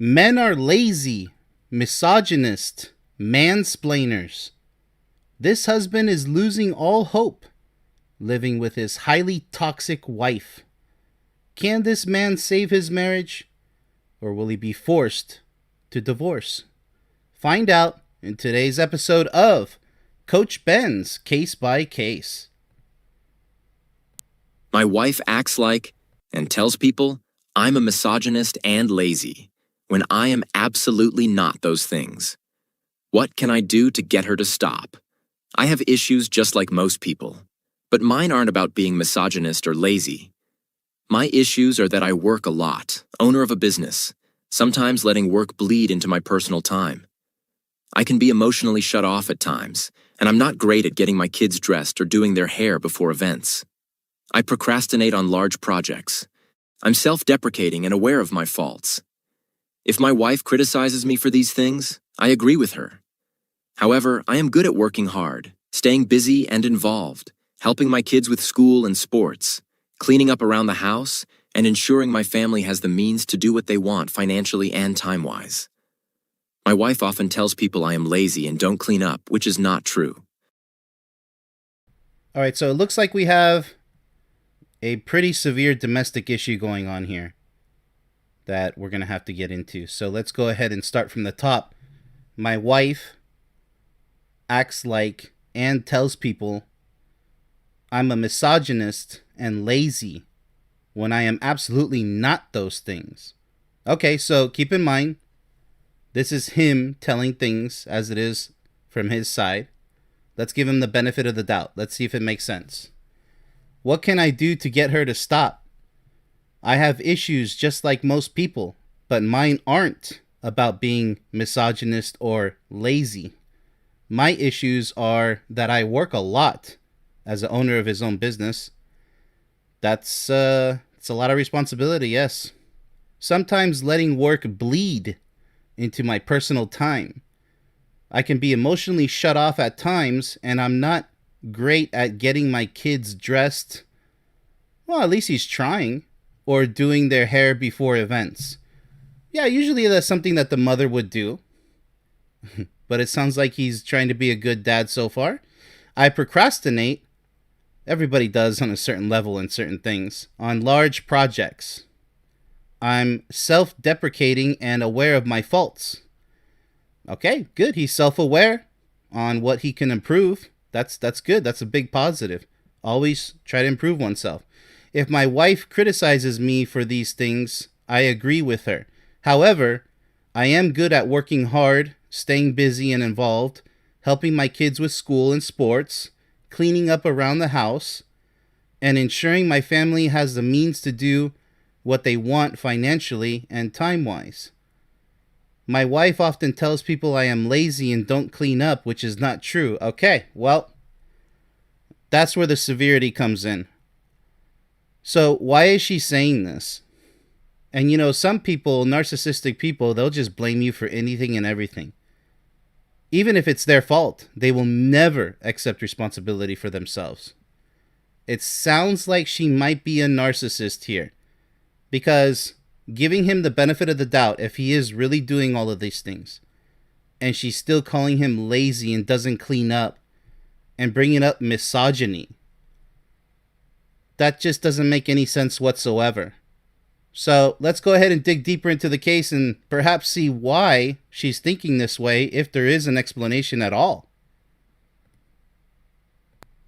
Men are lazy, misogynist, mansplainers. This husband is losing all hope, living with his highly toxic wife. Can this man save his marriage, or will he be forced to divorce? Find out in today's episode of Coach Ben's Case by Case. My wife acts like and tells people I'm a misogynist and lazy, when I am absolutely not those things. What can I do to get her to stop? I have issues just like most people, but mine aren't about being misogynist or lazy. My issues are that I work a lot, owner of a business, sometimes letting work bleed into my personal time. I can be emotionally shut off at times, and I'm not great at getting my kids dressed or doing their hair before events. I procrastinate on large projects. I'm self-deprecating and aware of my faults. If my wife criticizes me for these things, I agree with her. However, I am good at working hard, staying busy and involved, helping my kids with school and sports, cleaning up around the house, and ensuring my family has the means to do what they want financially and time-wise. My wife often tells people I am lazy and don't clean up, which is not true. All right, so it looks like we have a pretty severe domestic issue going on here that we're going to have to get into. So let's go ahead and start from the top. My wife acts like and tells people I'm a misogynist and lazy when I am absolutely not those things. Okay, so keep in mind, this is him telling things as it is from his side. Let's give him the benefit of the doubt. Let's see if it makes sense. What can I do to get her to stop? I have issues just like most people, but mine aren't about being misogynist or lazy. My issues are that I work a lot as the owner of his own business. It's a lot of responsibility, yes. Sometimes letting work bleed into my personal time. I can be emotionally shut off at times, and I'm not great at getting my kids dressed. Well, at least he's trying. Or doing their hair before events. Yeah, usually that's something that the mother would do. But it sounds like he's trying to be a good dad so far. I procrastinate. Everybody does on a certain level in certain things. On large projects. I'm self-deprecating and aware of my faults. Okay, good. He's self-aware on what he can improve. That's good. That's a big positive. Always try to improve oneself. If my wife criticizes me for these things, I agree with her. However, I am good at working hard, staying busy and involved, helping my kids with school and sports, cleaning up around the house, and ensuring my family has the means to do what they want financially and time-wise. My wife often tells people I am lazy and don't clean up, which is not true. Okay, well, that's where the severity comes in. So why is she saying this? And you know, some people, narcissistic people, they'll just blame you for anything and everything. Even if it's their fault, they will never accept responsibility for themselves. It sounds like she might be a narcissist here. Because giving him the benefit of the doubt, if he is really doing all of these things, and she's still calling him lazy and doesn't clean up, and bringing up misogyny, that just doesn't make any sense whatsoever. So let's go ahead and dig deeper into the case and perhaps see why she's thinking this way, if there is an explanation at all.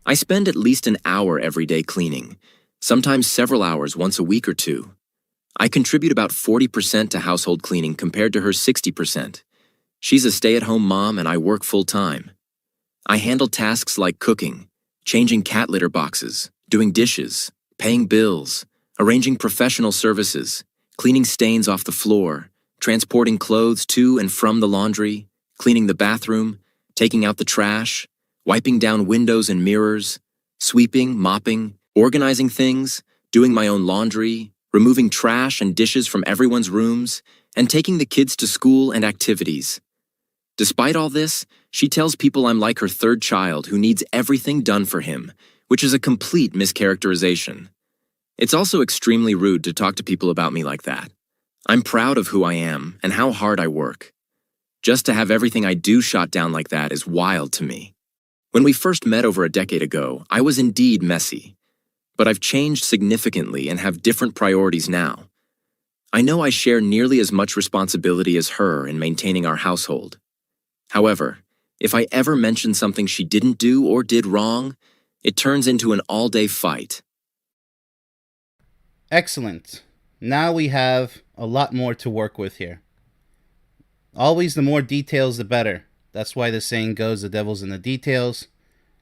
I spend at least an hour every day cleaning, sometimes several hours once a week or two. I contribute about 40% to household cleaning compared to her 60%. She's a stay-at-home mom and I work full-time. I handle tasks like cooking, changing cat litter boxes, doing dishes, paying bills, arranging professional services, cleaning stains off the floor, transporting clothes to and from the laundry, cleaning the bathroom, taking out the trash, wiping down windows and mirrors, sweeping, mopping, organizing things, doing my own laundry, removing trash and dishes from everyone's rooms, and taking the kids to school and activities. Despite all this, she tells people I'm like her third child who needs everything done for him, which is a complete mischaracterization. It's also extremely rude to talk to people about me like that. I'm proud of who I am and how hard I work. Just to have everything I do shot down like that is wild to me. When we first met over a decade ago, I was indeed messy. But I've changed significantly and have different priorities now. I know I share nearly as much responsibility as her in maintaining our household. However, if I ever mention something she didn't do or did wrong, it turns into an all-day fight. Excellent. Now we have a lot more to work with here. Always the more details, the better. That's why the saying goes, the devil's in the details.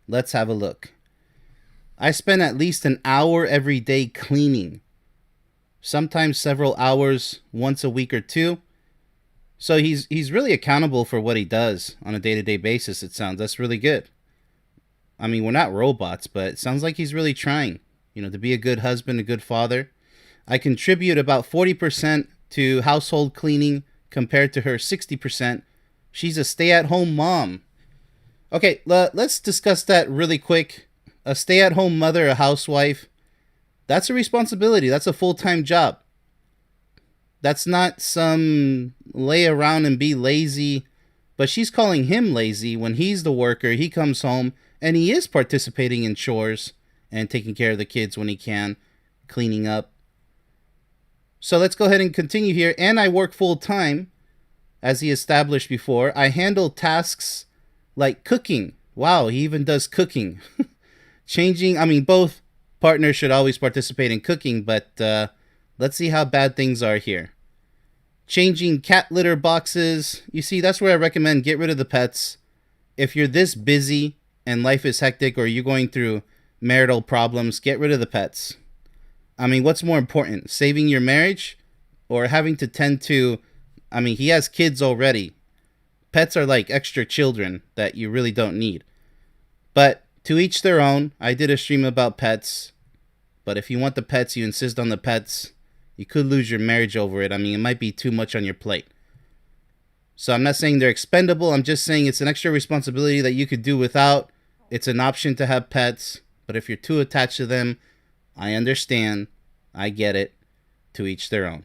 Let's have a look. I spend at least an hour every day cleaning. Sometimes several hours once a week or two. So he's really accountable for what he does on a day-to-day basis, it sounds. That's really good. I mean, we're not robots, but it sounds like he's really trying, to be a good husband, a good father. I contribute about 40% to household cleaning compared to her 60%. She's a stay-at-home mom. Okay, let's discuss that really quick. A stay-at-home mother, a housewife, that's a responsibility. That's a full-time job. That's not some lay around and be lazy. But she's calling him lazy when he's the worker. He comes home and he is participating in chores and taking care of the kids when he can, cleaning up. So let's go ahead and continue here. And I work full-time, as he established before. I handle tasks like cooking. Wow, he even does cooking. Both partners should always participate in cooking, but let's see how bad things are here. Changing cat litter boxes. You see, that's where I recommend get rid of the pets. If you're this busy and life is hectic or you're going through marital problems, get rid of the pets. What's more important? Saving your marriage or having to tend to... he has kids already. Pets are like extra children that you really don't need. But to each their own. I did a stream about pets. But if you want the pets, you insist on the pets, you could lose your marriage over it. It might be too much on your plate. So I'm not saying they're expendable. I'm just saying it's an extra responsibility that you could do without. It's an option to have pets. But if you're too attached to them, I understand. I get it. To each their own.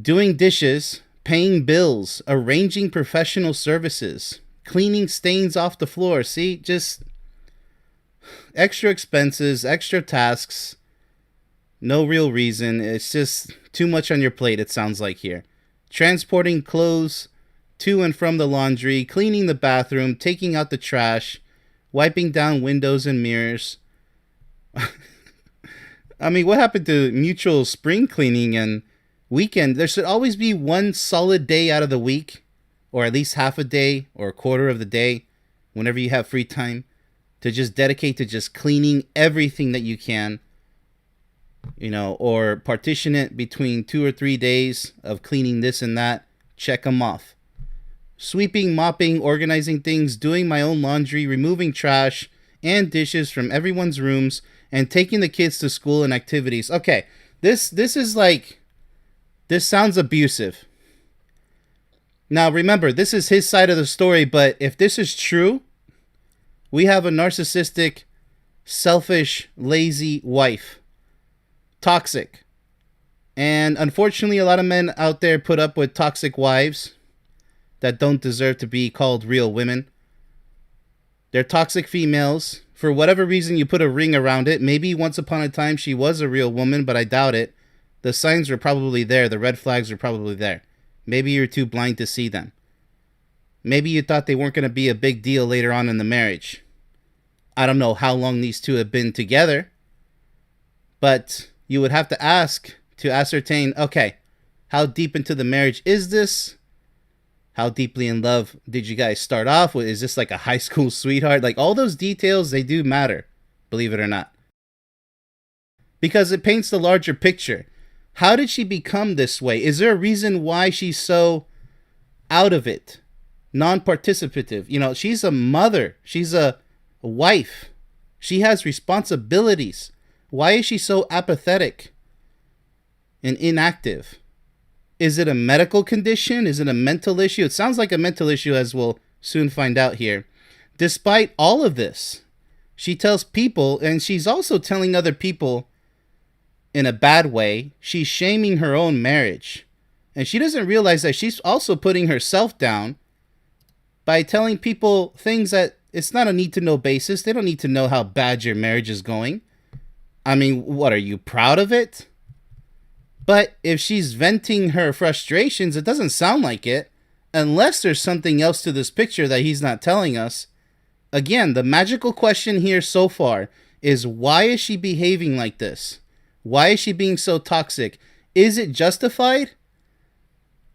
Doing dishes, paying bills, arranging professional services, cleaning stains off the floor. See, just extra expenses, extra tasks. No real reason. It's just too much on your plate, it sounds like here. Transporting clothes to and from the laundry, cleaning the bathroom, taking out the trash, wiping down windows and mirrors. What happened to mutual spring cleaning and weekend? There should always be one solid day out of the week, or at least half a day or a quarter of the day, whenever you have free time, to just dedicate to just cleaning everything that you can, or partition it between 2 or 3 days of cleaning this and that. Check them off. Sweeping, mopping, organizing things, doing my own laundry, removing trash and dishes from everyone's rooms, and taking the kids to school and activities. Okay, this sounds abusive. Now remember, this is his side of the story, but if this is true, we have a narcissistic, selfish, lazy wife. Toxic. And unfortunately, a lot of men out there put up with toxic wives that don't deserve to be called real women. They're toxic females. For whatever reason, you put a ring around it. Maybe once upon a time she was a real woman, but I doubt it. The signs were probably there. The red flags were probably there. Maybe you're too blind to see them. Maybe you thought they weren't going to be a big deal later on in the marriage. I don't know how long these two have been together, but you would have to ask to ascertain, okay, how deep into the marriage is this? How deeply in love did you guys start off with? Is this like a high school sweetheart? Like, all those details, they do matter, believe it or not. Because it paints the larger picture. How did she become this way? Is there a reason why she's so out of it? Non-participative. She's a mother. She's a wife. She has responsibilities. Why is she so apathetic and inactive? Is it a medical condition? Is it a mental issue? It sounds like a mental issue, as we'll soon find out here. Despite all of this, she tells people, and she's also telling other people in a bad way, she's shaming her own marriage. And she doesn't realize that she's also putting herself down by telling people things that it's not a need to know basis. They don't need to know how bad your marriage is going. I mean, what, are you proud of it? But if she's venting her frustrations, it doesn't sound like it, unless there's something else to this picture that he's not telling us. Again, the magical question here so far is, why is she behaving like this? Why is she being so toxic? Is it justified?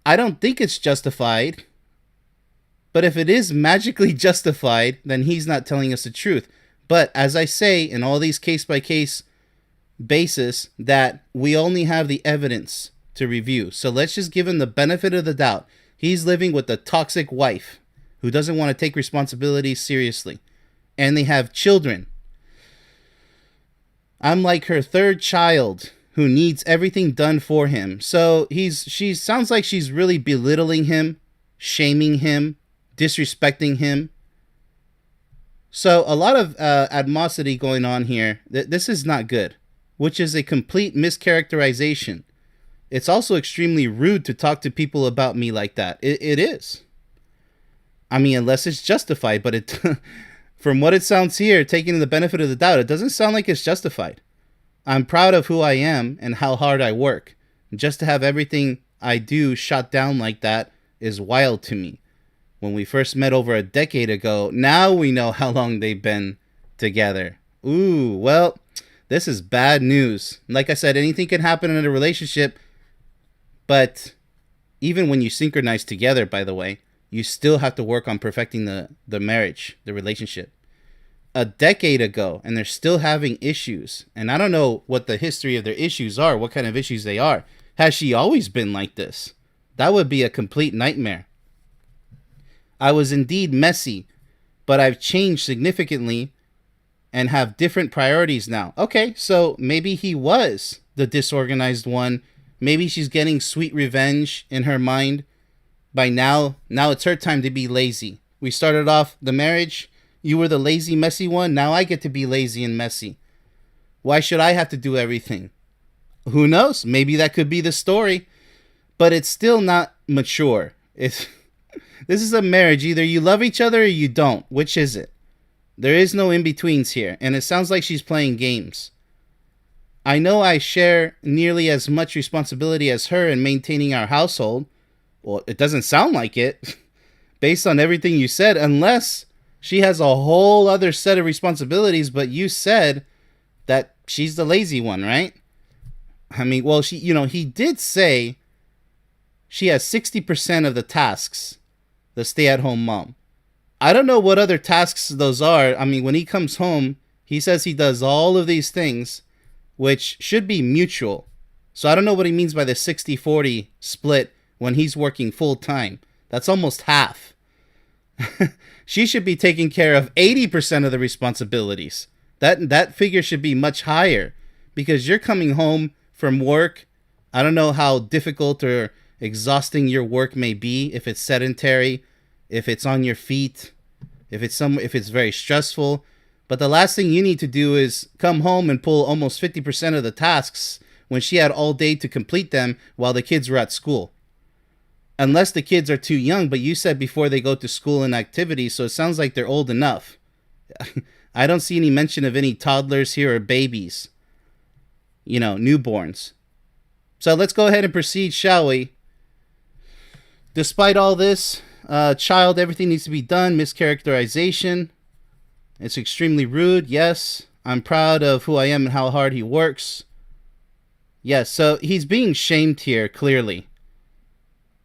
I don't think it's justified. But if it is magically justified, then he's not telling us the truth. But as I say, in all these case-by-case basis, that we only have the evidence to review. So let's just give him the benefit of the doubt. He's living with a toxic wife who doesn't want to take responsibility seriously. And they have children. I'm like her third child who needs everything done for him. So she sounds like she's really belittling him, shaming him, disrespecting him. So a lot of animosity going on here. This is not good, which is a complete mischaracterization. It's also extremely rude to talk to people about me like that. It is. I mean, unless it's justified, but it, from what it sounds here, taking the benefit of the doubt, it doesn't sound like it's justified. I'm proud of who I am and how hard I work. Just to have everything I do shot down like that is wild to me. When we first met over a decade ago, now we know how long they've been together. Ooh, well, this is bad news. Like I said, anything can happen in a relationship, but even when you synchronize together, by the way, you still have to work on perfecting the marriage, the relationship. A decade ago, and they're still having issues. And I don't know what the history of their issues are, what kind of issues they are. Has she always been like this? That would be a complete nightmare. I was indeed messy, but I've changed significantly and have different priorities now. Okay, so maybe he was the disorganized one. Maybe she's getting sweet revenge in her mind. By now it's her time to be lazy. We started off the marriage. You were the lazy, messy one. Now I get to be lazy and messy. Why should I have to do everything? Who knows? Maybe that could be the story. But it's still not mature. This is a marriage. Either you love each other or you don't. Which is it? There is no in-betweens here. And it sounds like she's playing games. I know I share nearly as much responsibility as her in maintaining our household. Well, it doesn't sound like it. Based on everything you said. Unless she has a whole other set of responsibilities. But you said that she's the lazy one, right? I mean, well, he did say she has 60% of the tasks. The stay-at-home mom. I don't know what other tasks those are. I mean, when he comes home, he says he does all of these things, which should be mutual. So I don't know what he means by the 60-40 split when he's working full-time. That's almost half. She should be taking care of 80% of the responsibilities. That figure should be much higher because you're coming home from work. I don't know how difficult or exhausting your work may be, if it's sedentary, if it's on your feet, if it's very stressful. But the last thing you need to do is come home and pull almost 50% of the tasks when she had all day to complete them while the kids were at school. Unless the kids are too young, but you said before they go to school and activities, so it sounds like they're old enough. I don't see any mention of any toddlers here or babies. Newborns. So let's go ahead and proceed, shall we? Despite all this, child, everything needs to be done. Mischaracterization. It's extremely rude. Yes. I'm proud of who I am and how hard he works. Yes, so he's being shamed here, clearly.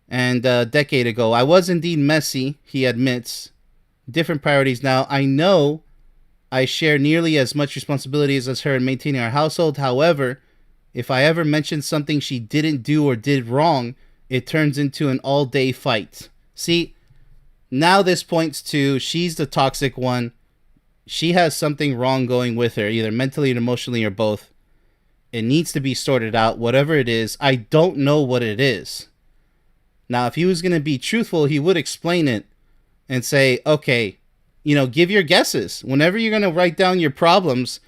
And a decade ago, I was indeed messy, he admits. Different priorities now. I know I share nearly as much responsibilities as her in maintaining our household. However, if I ever mention something she didn't do or did wrong, it turns into an all-day fight. See, now this points to she's the toxic one. She has something wrong going with her, either mentally or emotionally or both. It needs to be sorted out, whatever it is. I don't know what it is. Now, if he was going to be truthful, he would explain it and say, okay, give your guesses. Whenever you're going to write down your problems,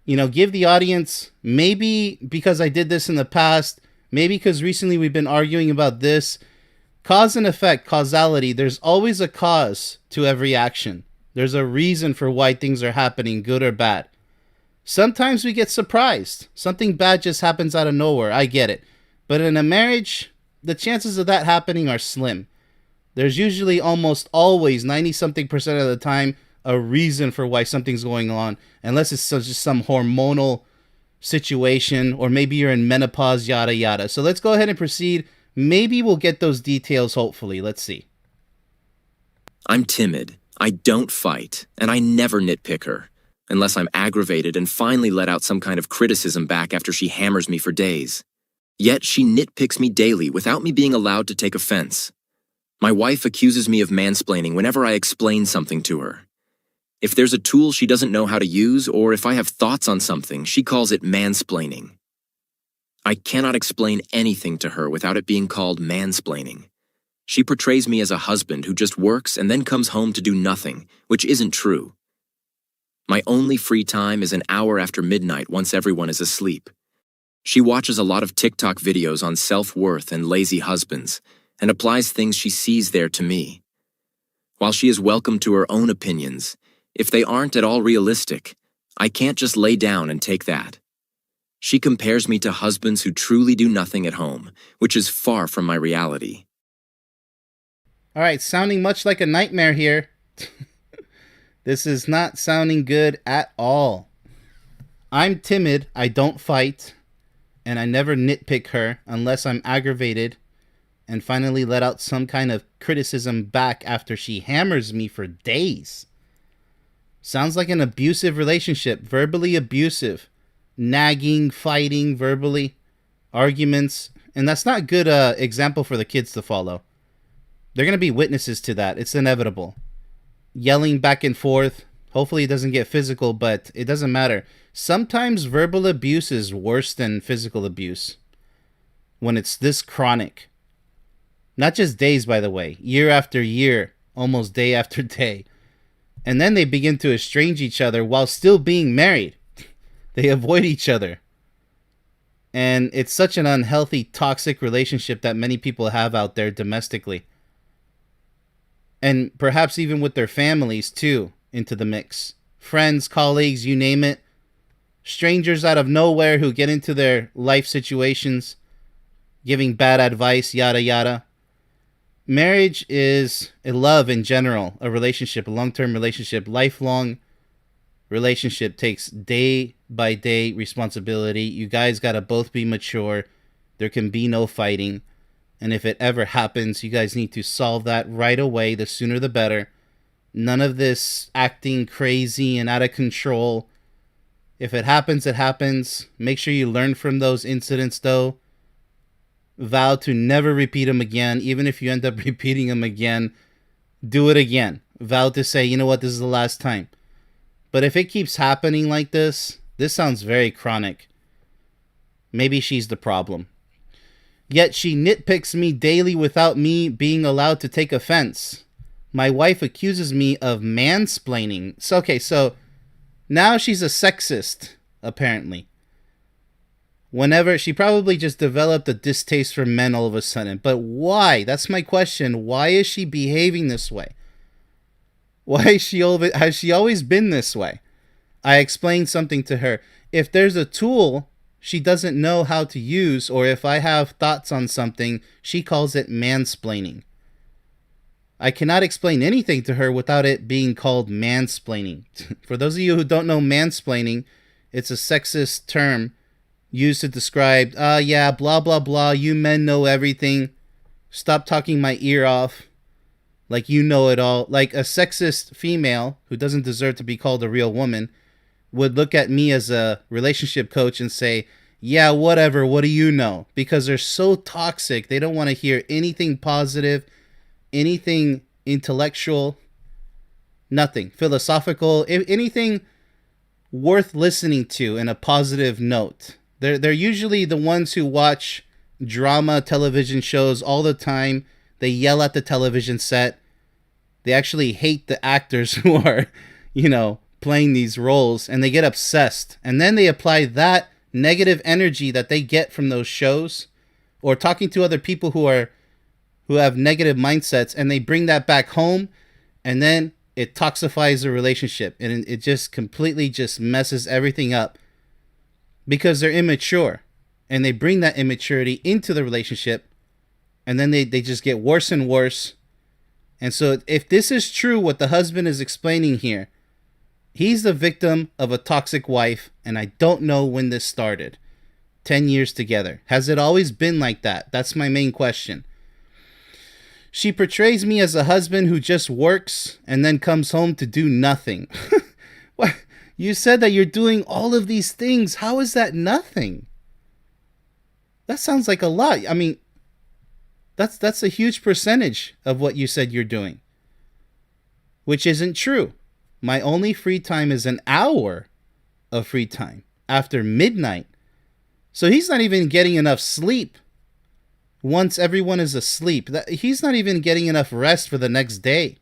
give the audience, maybe because I did this in the past, Maybe because recently we've been arguing about this. Cause and effect, causality. There's always a cause to every action. There's a reason for why things are happening, good or bad. Sometimes we get surprised. Something bad just happens out of nowhere. I get it. But in a marriage, the chances of that happening are slim. There's usually almost always 90 something percent of the time a reason for why something's going on, unless it's just some hormonal situation or maybe you're in menopause, yada yada. So let's go ahead and proceed. Maybe we'll get those details, hopefully. Let's see. I'm timid, I don't fight, and I never nitpick her, unless I'm aggravated and finally let out some kind of criticism back after she hammers me for days. Yet she nitpicks me daily without me being allowed to take offense. My wife accuses me of mansplaining whenever I explain something to her. If there's a tool she doesn't know how to use, or if I have thoughts on something, she calls it mansplaining. I cannot explain anything to her without it being called mansplaining. She portrays me as a husband who just works and then comes home to do nothing, which isn't true. My only free time is an hour after midnight once everyone is asleep. She watches a lot of TikTok videos on self-worth and lazy husbands, and applies things she sees there to me. While she is welcome to her own opinions, if they aren't at all realistic, I can't just lay down and take that. She compares me to husbands who truly do nothing at home, which is far from my reality. All right, sounding much like a nightmare here. This is not sounding good at all. I'm timid, I don't fight, and I never nitpick her unless I'm aggravated and finally let out some kind of criticism back after she hammers me for days. Sounds like an abusive relationship, verbally abusive, nagging, fighting, verbally, arguments, and that's not a good example for the kids to follow. They're going to be witnesses to that. It's inevitable. Yelling back and forth. Hopefully it doesn't get physical, but it doesn't matter. Sometimes verbal abuse is worse than physical abuse when it's this chronic. Not just days, by the way. Year after year, almost day after day. And then they begin to estrange each other while still being married. They avoid each other. And it's such an unhealthy, toxic relationship that many people have out there domestically. And perhaps even with their families, too, into the mix. Friends, colleagues, you name it. Strangers out of nowhere who get into their life situations, giving bad advice, yada yada. Marriage is a love in general, a relationship, a long-term relationship, lifelong relationship takes day by day responsibility. You guys got to both be mature. There can be no fighting. And if it ever happens, you guys need to solve that right away. The sooner the better. None of this acting crazy and out of control. If it happens, it happens. Make sure you learn from those incidents, though. Vow to never repeat them again. Even if you end up repeating them again, do it again. Vow to say, you know what, this is the last time. But if it keeps happening like this sounds very chronic. Maybe she's the problem. Yet she nitpicks me daily without me being allowed to take offense. My wife accuses me of mansplaining. So now she's a sexist, apparently. Whenever she probably just developed a distaste for men all of a sudden. But why? That's my question. Why is she behaving this way? Has she always been this way? I explained something to her. If there's a tool she doesn't know how to use, or if I have thoughts on something, she calls it mansplaining. I cannot explain anything to her without it being called mansplaining. For those of you who don't know mansplaining, it's a sexist term used to describe, yeah, blah, blah, blah, you men know everything. Stop talking my ear off. Like you know it all. Like a sexist female who doesn't deserve to be called a real woman would look at me as a relationship coach and say, yeah, whatever, what do you know? Because they're so toxic. They don't want to hear anything positive, anything intellectual, nothing philosophical, anything worth listening to in a positive note. They're usually the ones who watch drama television shows all the time. They yell at the television set. They actually hate the actors who are, playing these roles, and they get obsessed. And then they apply that negative energy that they get from those shows or talking to other people who have negative mindsets, and they bring that back home, and then it toxifies the relationship, and it just completely just messes everything up because they're immature, and they bring that immaturity into the relationship, and then they just get worse and worse. And so if this is true, what the husband is explaining here, he's the victim of a toxic wife, and I don't know when this started. 10 years together. Has it always been like that? That's my main question. She portrays me as a husband who just works and then comes home to do nothing. What? You said that you're doing all of these things. How is that nothing? That sounds like a lot. I mean, that's a huge percentage of what you said you're doing, which isn't true. My only free time is an hour of free time after midnight. So he's not even getting enough sleep once everyone is asleep. He's not even getting enough rest for the next day.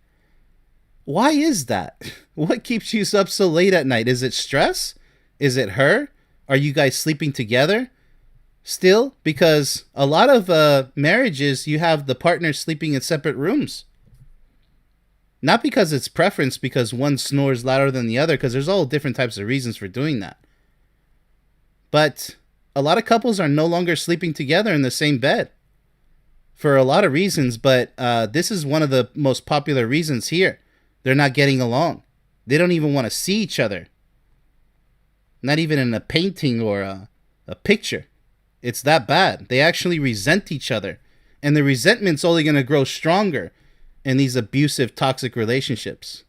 Why is that? What keeps you up so late at night? Is it stress? Is it her? Are you guys sleeping together still? Because a lot of marriages, you have the partners sleeping in separate rooms. Not because it's preference, because one snores louder than the other, because there's all different types of reasons for doing that. But a lot of couples are no longer sleeping together in the same bed for a lot of reasons, but this is one of the most popular reasons here. They're not getting along. They don't even want to see each other. Not even in a painting or a picture. It's that bad. They actually resent each other. And the resentment's only going to grow stronger in these abusive, toxic relationships.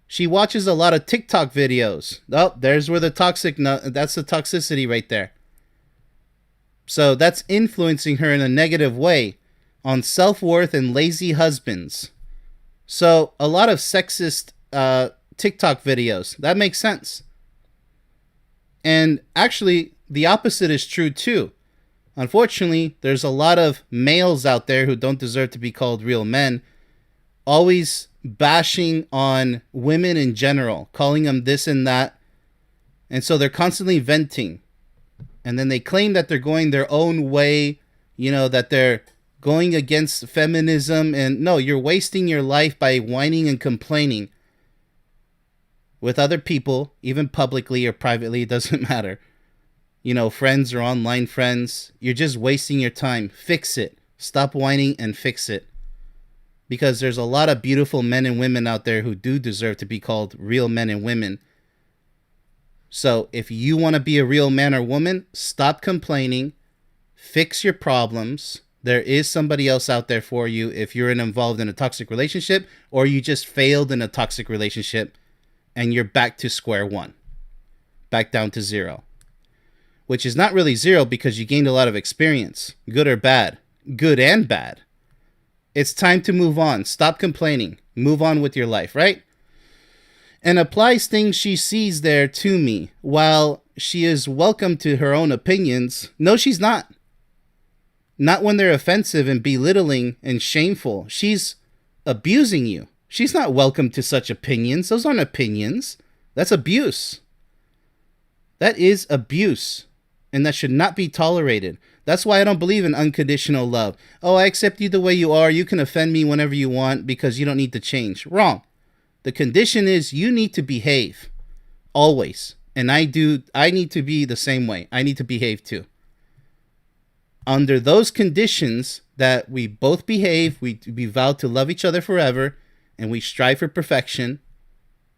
She watches a lot of TikTok videos. Oh, there's where that's the toxicity right there. So that's influencing her in a negative way on self-worth and lazy husbands. So a lot of sexist TikTok videos. That makes sense. And actually, the opposite is true too. Unfortunately, there's a lot of males out there who don't deserve to be called real men, always bashing on women in general, calling them this and that. And so they're constantly venting. And then they claim that they're going their own way, that they're going against feminism. And no, you're wasting your life by whining and complaining with other people, even publicly or privately, it doesn't matter. Friends or online friends. You're just wasting your time. Fix it. Stop whining and fix it. Because there's a lot of beautiful men and women out there who do deserve to be called real men and women. So if you want to be a real man or woman, stop complaining. Fix your problems. There is somebody else out there for you if you're involved in a toxic relationship, or you just failed in a toxic relationship and you're back to square one. Back down to zero. Which is not really zero because you gained a lot of experience. Good or bad. Good and bad. It's time to move on. Stop complaining. Move on with your life, right? And applies things she sees there to me. While she is welcome to her own opinions, no, she's not. Not when they're offensive and belittling and shameful. She's abusing you. She's not welcome to such opinions. Those aren't opinions. That's abuse. That is abuse. And that should not be tolerated. That's why I don't believe in unconditional love. Oh, I accept you the way you are. You can offend me whenever you want because you don't need to change. Wrong. The condition is you need to behave. Always. And I need to be the same way. I need to behave too. Under those conditions that we both behave, we vow to love each other forever, and we strive for perfection,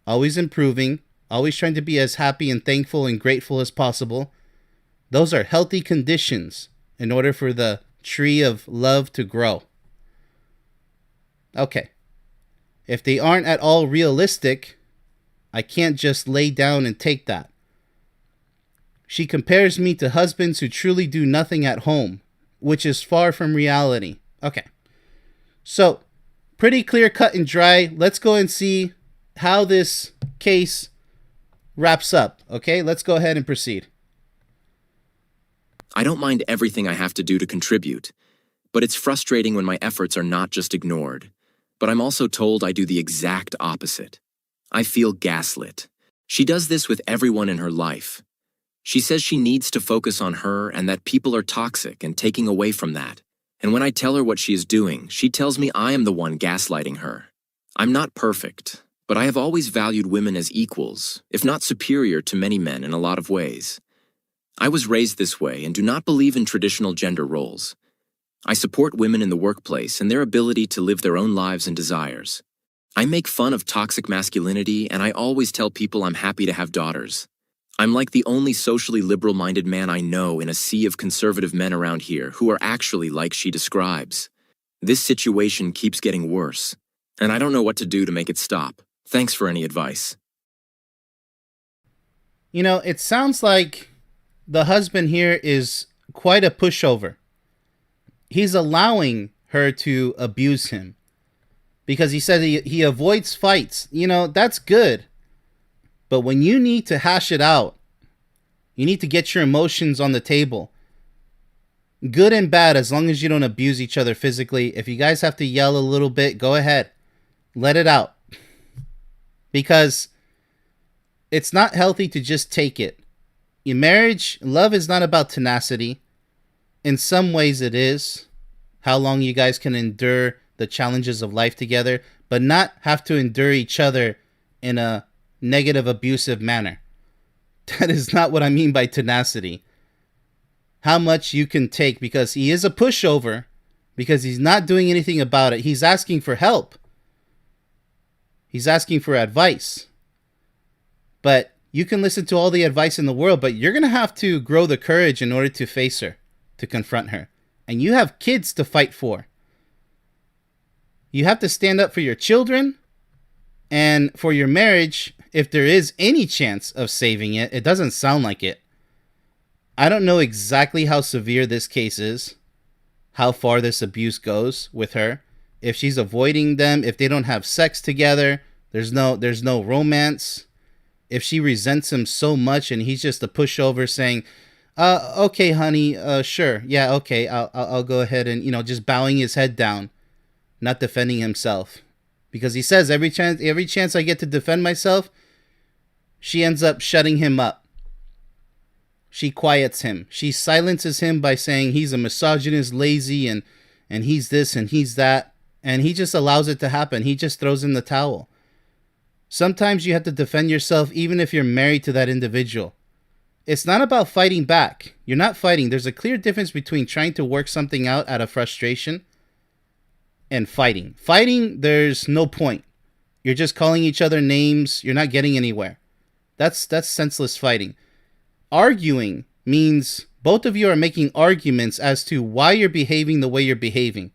always improving, always trying to be as happy and thankful and grateful as possible. Those are healthy conditions in order for the tree of love to grow. Okay. If they aren't at all realistic, I can't just lay down and take that. She compares me to husbands who truly do nothing at home, which is far from reality. Okay. So, pretty clear, cut and dry. Let's go and see how this case wraps up. Okay, let's go ahead and proceed. I don't mind everything I have to do to contribute, but it's frustrating when my efforts are not just ignored. But I'm also told I do the exact opposite. I feel gaslit. She does this with everyone in her life. She says she needs to focus on her and that people are toxic and taking away from that. And when I tell her what she is doing, she tells me I am the one gaslighting her. I'm not perfect, but I have always valued women as equals, if not superior to many men in a lot of ways. I was raised this way and do not believe in traditional gender roles. I support women in the workplace and their ability to live their own lives and desires. I make fun of toxic masculinity, and I always tell people I'm happy to have daughters. I'm like the only socially liberal-minded man I know in a sea of conservative men around here who are actually like she describes. This situation keeps getting worse, and I don't know what to do to make it stop. Thanks for any advice. You know, it sounds like the husband here is quite a pushover. He's allowing her to abuse him because he said he avoids fights. You know, that's good. But when you need to hash it out, you need to get your emotions on the table. Good and bad, as long as you don't abuse each other physically. If you guys have to yell a little bit, go ahead. Let it out. Because it's not healthy to just take it. In marriage, love is not about tenacity. In some ways it is. How long you guys can endure the challenges of life together, but not have to endure each other in a negative, abusive manner. That is not what I mean by tenacity. How much you can take, because he is a pushover, because he's not doing anything about it. He's asking for help. He's asking for advice. But you can listen to all the advice in the world, but you're going to have to grow the courage in order to face her, to confront her. And you have kids to fight for. You have to stand up for your children and for your marriage. If there is any chance of saving it, it doesn't sound like it. I don't know exactly how severe this case is, how far this abuse goes with her. If she's avoiding them, if they don't have sex together, there's no romance. If she resents him so much and he's just a pushover saying, okay, honey, sure, yeah, okay, I'll go ahead and, just bowing his head down, not defending himself. Because he says every chance I get to defend myself, she ends up shutting him up. She quiets him. She silences him by saying he's a misogynist, lazy, and he's this and he's that. And he just allows it to happen. He just throws in the towel. Sometimes you have to defend yourself even if you're married to that individual. It's not about fighting back. You're not fighting. There's a clear difference between trying to work something out of frustration and fighting. Fighting, there's no point. You're just calling each other names. You're not getting anywhere. That's senseless fighting. Arguing means both of you are making arguments as to why you're behaving the way you're behaving.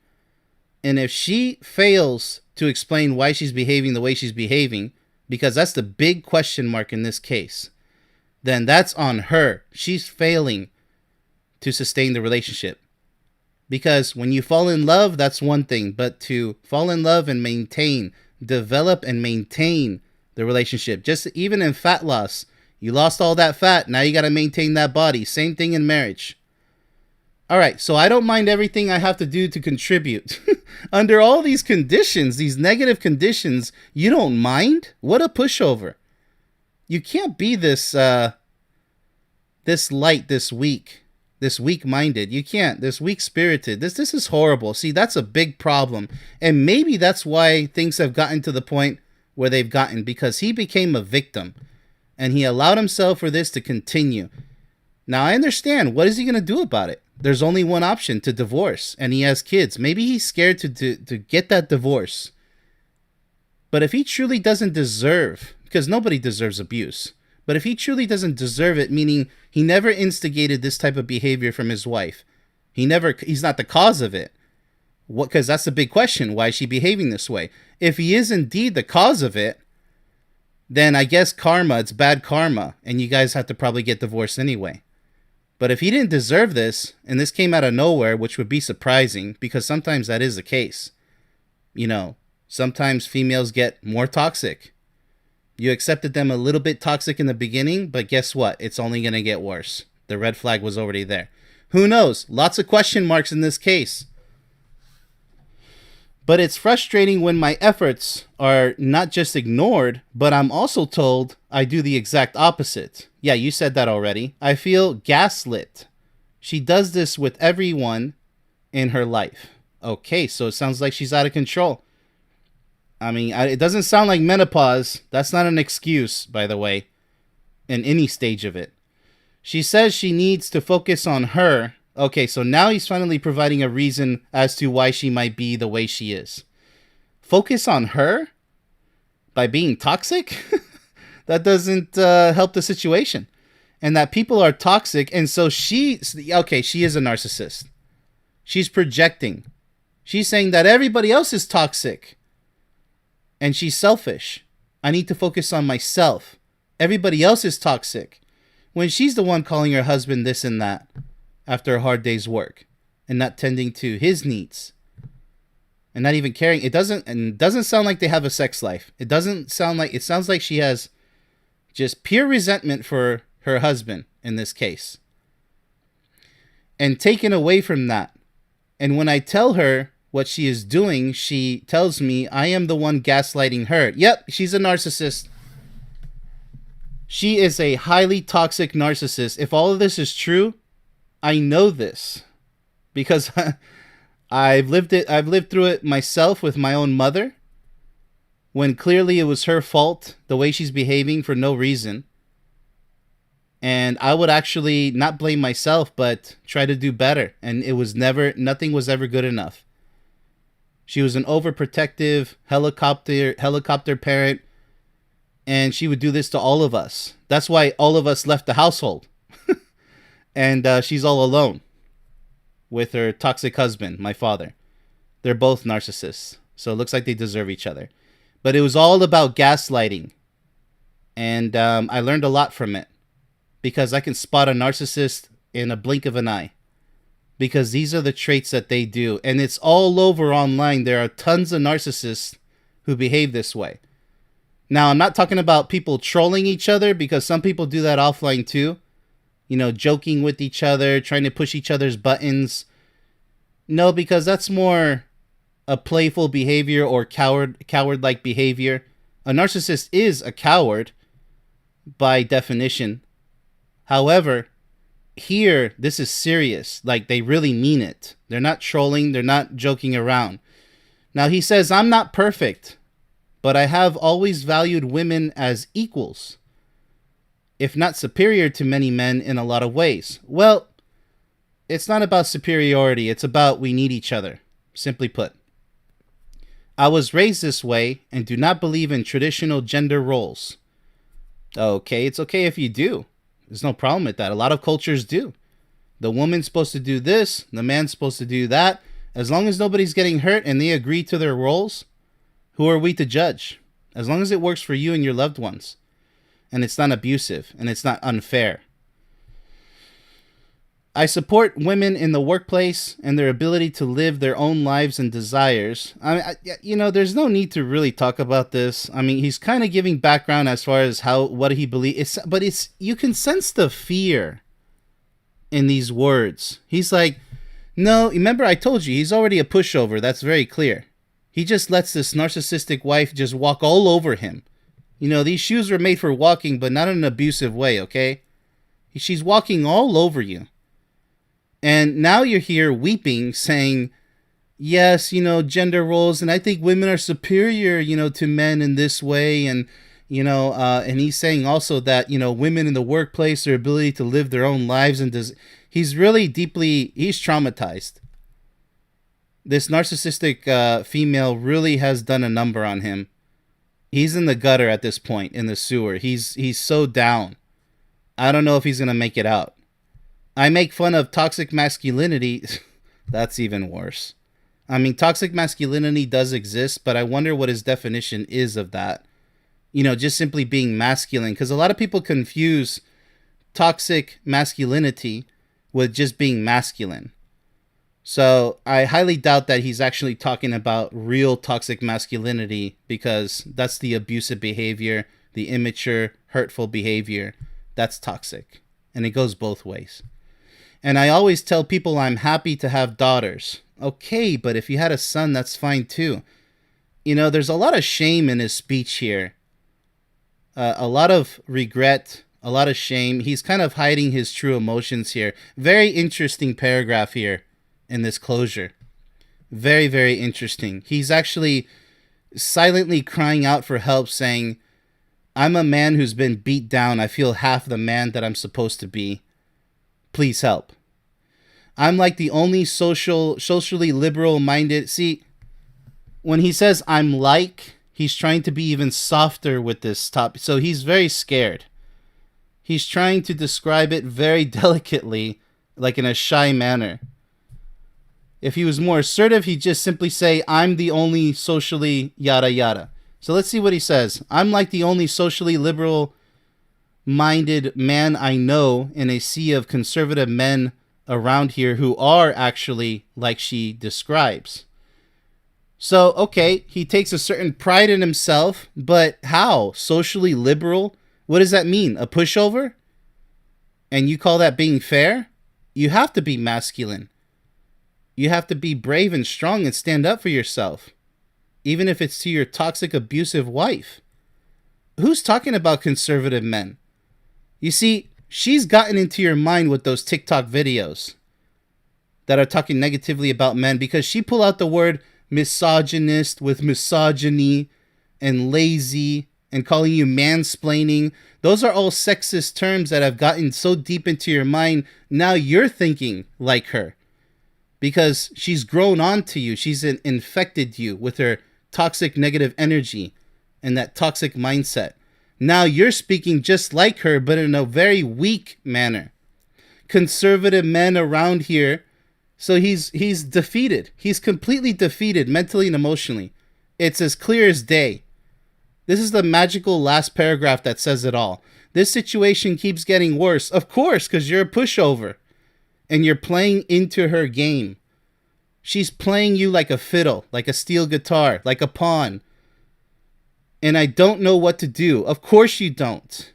And if she fails to explain why she's behaving the way she's behaving, because that's the big question mark in this case, then that's on her. She's failing to sustain the relationship. Because when you fall in love, that's one thing. But to fall in love and maintain, develop and maintain the relationship. Just even in fat loss, you lost all that fat. Now you got to maintain that body. Same thing in marriage. All right, so I don't mind everything I have to do to contribute. Under all these conditions, these negative conditions, you don't mind? What a pushover. You can't be this light, this weak-minded. You can't. This weak-spirited. This is horrible. See, that's a big problem. And maybe that's why things have gotten to the point where they've gotten, because he became a victim and he allowed himself for this to continue. Now, I understand. What is he going to do about it? There's only one option, to divorce, and he has kids. Maybe he's scared to get that divorce. But if he truly doesn't deserve, because nobody deserves abuse, but if he truly doesn't deserve it, meaning he never instigated this type of behavior from his wife, he's not the cause of it. What? Because that's the big question. Why is she behaving this way? If he is indeed the cause of it, then I guess it's bad karma, and you guys have to probably get divorced anyway. But if he didn't deserve this, and this came out of nowhere, which would be surprising, because sometimes that is the case. Sometimes females get more toxic. You accepted them a little bit toxic in the beginning, but guess what? It's only going to get worse. The red flag was already there. Who knows? Lots of question marks in this case. But it's frustrating when my efforts are not just ignored, but I'm also told I do the exact opposite. Yeah, you said that already. I feel gaslit. She does this with everyone in her life. Okay, so it sounds like she's out of control. I mean, it doesn't sound like menopause. That's not an excuse, by the way, in any stage of it. She says she needs to focus on her. Okay, so now he's finally providing a reason as to why she might be the way she is. Focus on her? By being toxic? That doesn't help the situation. And that people are toxic, and so she is a narcissist. She's projecting. She's saying that everybody else is toxic. And she's selfish. I need to focus on myself. Everybody else is toxic. When she's the one calling her husband this and that after a hard day's work and not tending to his needs and not even caring. It doesn't sound like they have a sex life. It sounds like she has just pure resentment for her husband in this case. And taken away from that. And when I tell her what she is doing, she tells me I am the one gaslighting her. Yep, she's a narcissist. She is a highly toxic narcissist. If all of this is true, I know this because I've lived through it myself with my own mother, when clearly it was her fault the way she's behaving for no reason. And I would actually not blame myself, but try to do better. And nothing was ever good enough. She was an overprotective helicopter parent, and she would do this to all of us. That's why all of us left the household. And she's all alone with her toxic husband, my father. They're both narcissists, so it looks like they deserve each other. But it was all about gaslighting. And I learned a lot from it, because I can spot a narcissist in a blink of an eye. Because these are the traits that they do. And it's all over online. There are tons of narcissists who behave this way. Now, I'm not talking about people trolling each other, because some people do that offline too. You know, joking with each other, trying to push each other's buttons. No, because that's more a playful behavior or coward-like behavior. A narcissist is a coward by definition. However, here, this is serious. Like, they really mean it. They're not trolling. They're not joking around. Now, he says, I'm not perfect, but I have always valued women as equals, if not superior to many men in a lot of ways. Well, it's not about superiority. It's about we need each other, simply put. I was raised this way and do not believe in traditional gender roles. Okay, it's okay if you do. There's no problem with that. A lot of cultures do. The woman's supposed to do this. The man's supposed to do that. As long as nobody's getting hurt and they agree to their roles, who are we to judge? As long as it works for you and your loved ones. And it's not abusive. And it's not unfair. I support women in the workplace and their ability to live their own lives and desires. There's no need to really talk about this. I mean, he's kind of giving background as far as what he believes. But you can sense the fear in these words. He's like, no, remember I told you, he's already a pushover. That's very clear. He just lets this narcissistic wife just walk all over him. You know, these shoes are made for walking, but not in an abusive way, okay? She's walking all over you. And now you're here weeping, saying, yes, gender roles, and I think women are superior, to men in this way. And, and he's saying also that, women in the workplace, their ability to live their own lives. And he's really he's traumatized. This narcissistic female really has done a number on him. He's in the gutter at this point, in the sewer. He's so down. I don't know if he's going to make it out. I make fun of toxic masculinity. That's even worse. I mean, toxic masculinity does exist, but I wonder what his definition is of that. Just simply being masculine. Because a lot of people confuse toxic masculinity with just being masculine. So I highly doubt that he's actually talking about real toxic masculinity, because that's the abusive behavior, the immature, hurtful behavior. That's toxic. And it goes both ways. And I always tell people I'm happy to have daughters. Okay, but if you had a son, that's fine too. There's a lot of shame in his speech here. A lot of regret, a lot of shame. He's kind of hiding his true emotions here. Very interesting paragraph here in this closure. Very, very interesting. He's actually silently crying out for help, saying, I'm a man who's been beat down. I feel half the man that I'm supposed to be. Please help. I'm like the only socially liberal minded. See, when he says I'm like, he's trying to be even softer with this topic. So he's very scared. He's trying to describe it very delicately, like in a shy manner. If he was more assertive, he'd just simply say, I'm the only socially yada yada. So let's see what he says. I'm like the only socially liberal minded man I know in a sea of conservative men around here who are actually like she describes. So, okay, he takes a certain pride in himself, but how? Socially liberal? What does that mean? A pushover? And you call that being fair? You have to be masculine. You have to be brave and strong and stand up for yourself, even if it's to your toxic, abusive wife. Who's talking about conservative men? You see, she's gotten into your mind with those TikTok videos that are talking negatively about men because she pulled out the word misogynist with misogyny and lazy and calling you mansplaining. Those are all sexist terms that have gotten so deep into your mind. Now you're thinking like her because she's grown on to you. She's infected you with her toxic negative energy and that toxic mindset. Now you're speaking just like her, but in a very weak manner. Conservative men around here. So he's defeated. He's completely defeated mentally and emotionally. It's as clear as day. This is the magical last paragraph that says it all. This situation keeps getting worse. Of course, because you're a pushover. And you're playing into her game. She's playing you like a fiddle, like a steel guitar, like a pawn. And I don't know what to do. Of course you don't.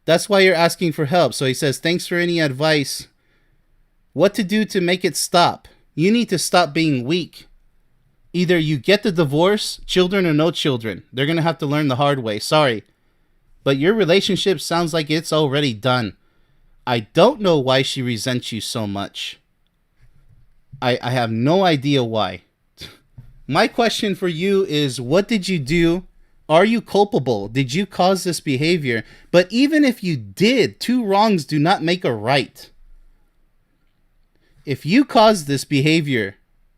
That's why you're asking for help. So he says, thanks for any advice. What to do to make it stop? You need to stop being weak. Either you get the divorce, children or no children. They're going to have to learn the hard way. Sorry. But your relationship sounds like it's already done. I don't know why she resents you so much. I have no idea why. My question for you is, what did you do? Are you culpable? Did you cause this behavior? But even if you did, two wrongs do not make a right. If you caused this behavior,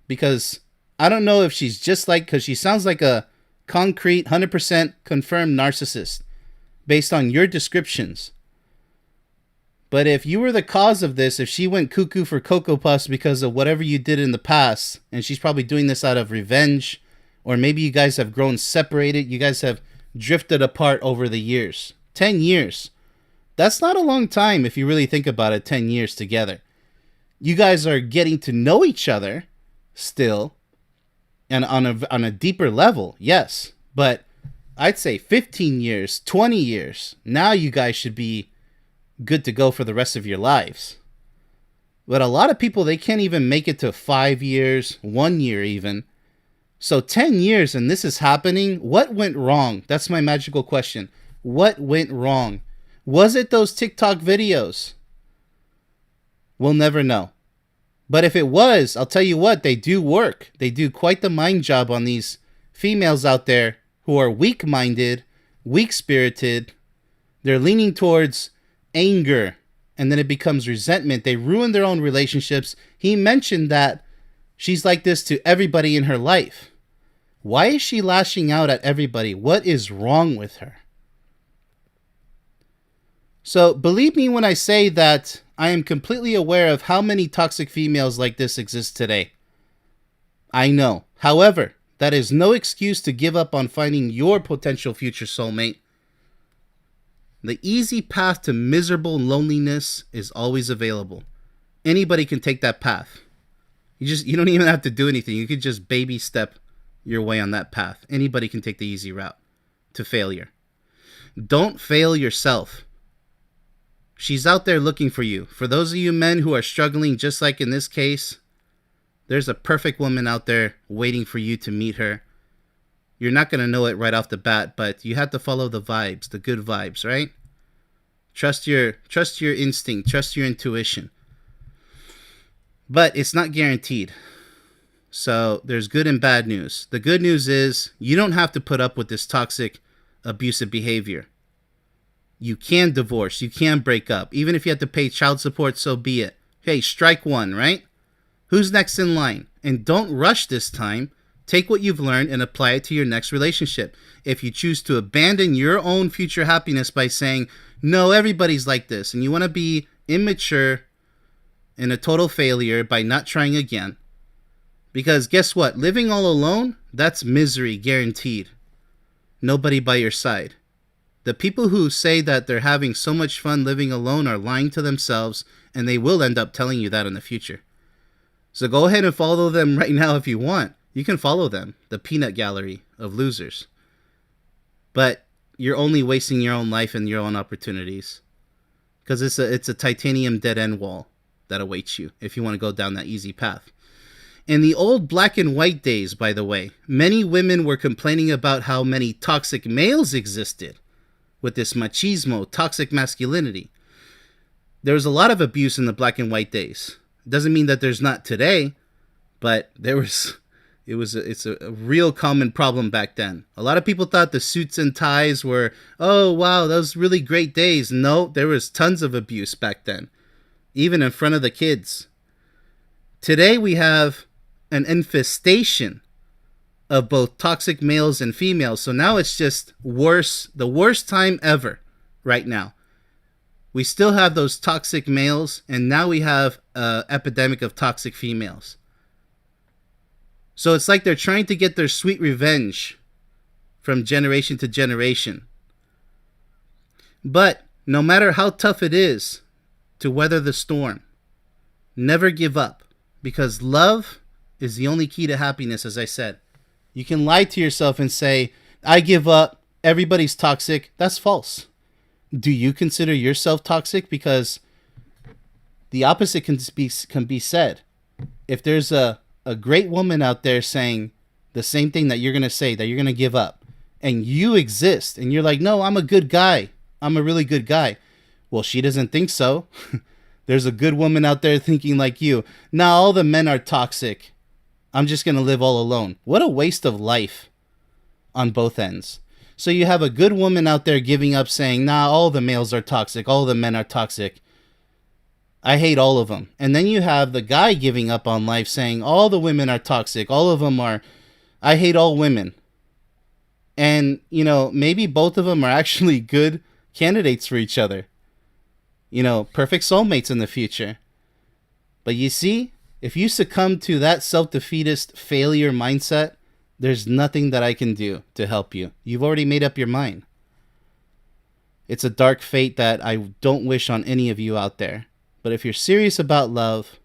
because I don't know if she's just like, because she sounds like a concrete, 100% confirmed narcissist based on your descriptions. But if you were the cause of this, if she went cuckoo for Cocoa Puffs because of whatever you did in the past, and she's probably doing this out of revenge, or maybe you guys have grown separated, you guys have drifted apart over the years. 10 years. That's not a long time if you really think about it, 10 years together. You guys are getting to know each other still, and on a deeper level, yes. But I'd say 15 years, 20 years. Now you guys should be good to go for the rest of your lives. But a lot of people, they can't even make it to 5 years, 1 year even. So 10 years and this is happening. What went wrong? That's my magical question. What went wrong? Was it those TikTok videos? We'll never know. But if it was, I'll tell you what, they do work. They do quite the mind job on these females out there who are weak-minded, weak-spirited. They're leaning towards anger, and then it becomes resentment. They ruin their own relationships. He mentioned that she's like this to everybody in her life. Why is she lashing out at everybody? What is wrong with her? So believe me when I say that I am completely aware of how many toxic females like this exist today. I know. However, that is no excuse to give up on finding your potential future soulmate. The easy path to miserable loneliness is always available. Anybody can take that path. You don't even have to do anything. You could just baby step your way on that path. Anybody can take the easy route to failure. Don't fail yourself. She's out there looking for you. For those of you men who are struggling, just like in this case, there's a perfect woman out there waiting for you to meet her. You're not going to know it right off the bat, but you have to follow the vibes, the good vibes, right? Trust your instinct, trust your intuition. But it's not guaranteed. So there's good and bad news. The good news is you don't have to put up with this toxic, abusive behavior. You can divorce, you can break up. Even if you have to pay child support, so be it. Hey, strike one, right? Who's next in line? And don't rush this time. Take what you've learned and apply it to your next relationship. If you choose to abandon your own future happiness by saying, no, everybody's like this, and you want to be immature and a total failure by not trying again. Because guess what? Living all alone, that's misery guaranteed. Nobody by your side. The people who say that they're having so much fun living alone are lying to themselves, and they will end up telling you that in the future. So go ahead and follow them right now if you want. You can follow them, the peanut gallery of losers. But you're only wasting your own life and your own opportunities. Because it's a titanium dead-end wall that awaits you if you want to go down that easy path. In the old black and white days, by the way, many women were complaining about how many toxic males existed with this machismo, toxic masculinity. There was a lot of abuse in the black and white days. Doesn't mean that there's not today, but it's a real common problem back then. A lot of people thought the suits and ties were, oh wow, those really great days. No, there was tons of abuse back then, even in front of the kids. Today we have an infestation of both toxic males and females. So now it's just worse, the worst time ever right now. We still have those toxic males, and now we have an epidemic of toxic females. So it's like they're trying to get their sweet revenge from generation to generation. But no matter how tough it is to weather the storm, never give up, because love is the only key to happiness, as I said. You can lie to yourself and say, I give up, everybody's toxic. That's false. Do you consider yourself toxic? Because the opposite can be said. If there's a great woman out there saying the same thing that you're going to say, that you're going to give up, and you exist, and you're like, no, I'm a good guy. I'm a really good guy. Well, she doesn't think so. There's a good woman out there thinking like you. Now all the men are toxic. I'm just going to live all alone. What a waste of life on both ends. So you have a good woman out there giving up saying, nah, all the males are toxic. All the men are toxic. I hate all of them. And then you have the guy giving up on life saying, all the women are toxic. All of them are, I hate all women. And, you know, maybe both of them are actually good candidates for each other. You know, perfect soulmates in the future. But you see, if you succumb to that self-defeatist failure mindset, there's nothing that I can do to help you. You've already made up your mind. It's a dark fate that I don't wish on any of you out there. But if you're serious about love,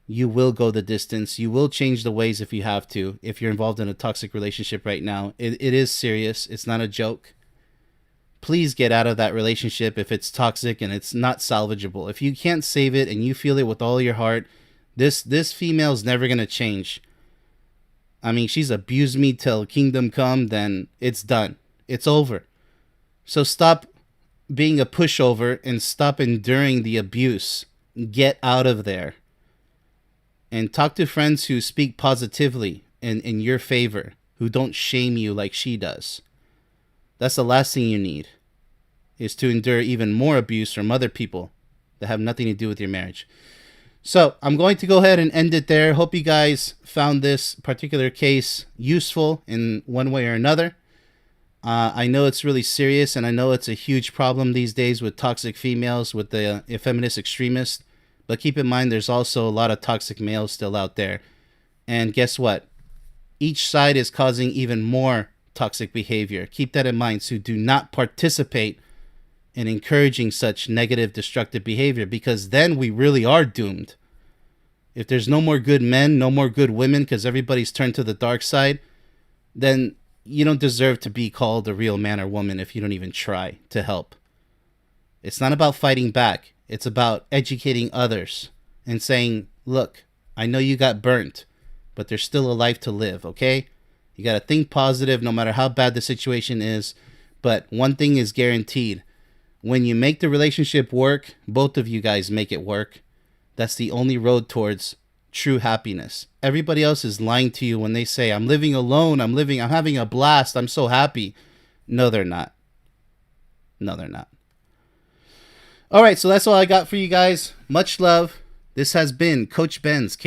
you will go the distance. You will change the ways if you have to. If you're involved in a toxic relationship right now, it is serious. It's not a joke. Please get out of that relationship if it's toxic and it's not salvageable. If you can't save it and you feel it with all your heart, this female's never going to change. I mean, she's abused me till kingdom come, then it's done. It's over. So stop being a pushover and stop enduring the abuse. Get out of there. And talk to friends who speak positively in your favor, who don't shame you like she does. That's the last thing you need, is to endure even more abuse from other people that have nothing to do with your marriage. So I'm going to go ahead and end it there. Hope you guys found this particular case useful in one way or another. I know it's really serious, and I know it's a huge problem these days with toxic females, with the feminist extremists. But keep in mind, there's also a lot of toxic males still out there. And guess what? Each side is causing even more toxic behavior. Keep that in mind. So do not participate in encouraging such negative, destructive behavior, because then we really are doomed. If there's no more good men, no more good women, because everybody's turned to the dark side, then you don't deserve to be called a real man or woman if you don't even try to help. It's not about fighting back. It's about educating others and saying, look, I know you got burnt, but there's still a life to live, okay? You got to think positive no matter how bad the situation is. But one thing is guaranteed. When you make the relationship work, both of you guys make it work. That's the only road towards true happiness. Everybody else is lying to you when they say, I'm living alone, I'm having a blast, I'm so happy. No, they're not. No, they're not. All right, so that's all I got for you guys. Much love. This has been Coach Ben's Case